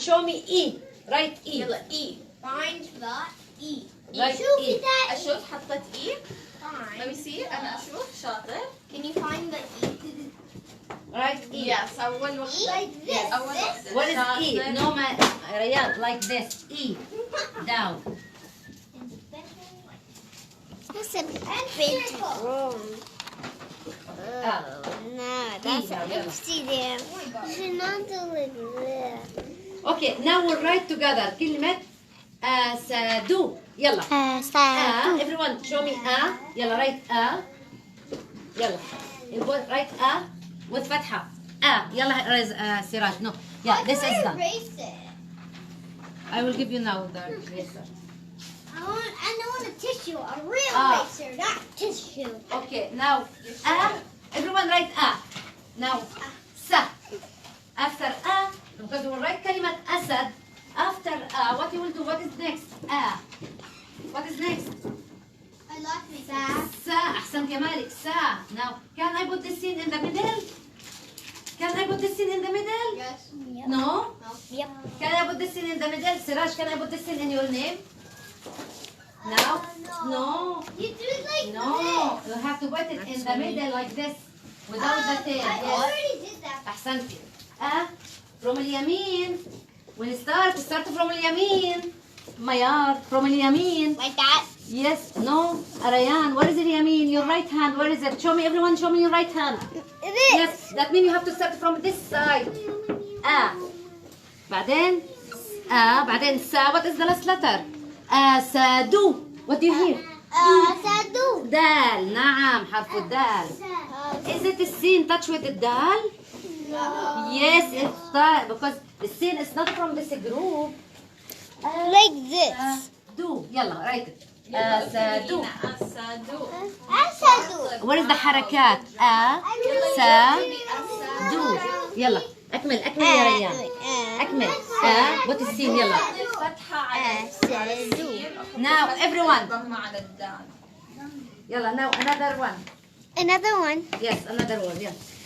show me E. Write E. يلا E. Find the E. Write شوف E. that. أشوف حطيت E. Find. Let me see. أنا أشوف شاطر. Can you find the E? Write E. Yes. أول وحدة. Like this. أول وحدة. What is E? شاطر. No, Rayyan, like this. E. Down. That's a big room. Ah. No, that's Yeah, yeah. empty there. You should not do it there. Okay, now we'll write together. كلمة أسد. يلا. Everyone show me يلا write يلا. Write with فتحة. يلا سراج. No. Yeah, this is done. Erase it. I will give you now the eraser. I want a tissue, a real eraser, not tissue. Okay, now everyone write Now sa. After because we will write كلمة أسد. After what you will do? What is next? What is next? I lost my Sa. أحسنت يا مالك. Sa. Now, can I put this scene in the middle? Can I put this scene in the middle? Yes. No? Yep. Can I put this scene in the middle? Siraj, can I put this scene in your name? Now? No. You do it like No. You have to put it in the middle like this. Without the tail. I Yes. already did that. أحسنتي. from اليمين. When you start from اليمين. Mayar, from اليمين. Like that? Yes, no. Arayan, what is اليمين? Your right hand, where is it? Show me, everyone, show me your right hand. This. Yes, that means you have to start from this side. بعدين بعدين sa. What is the last letter? أسد. What do you hear? Sadu. دال. نعم، حرف الدال. Is it the sin touch with the dal? No. Yes, it's that because the sin is not from this group. Like this. Do. يلا write it. أسدو. أسدو. Asadu. What is the حركات? do. يلا أكمل يا ريان. أكمل. what is sin يلا. فتحة على السين. Now everyone. ضمة على الدال. يلا now another one. Another one. Yes, another one. Yes.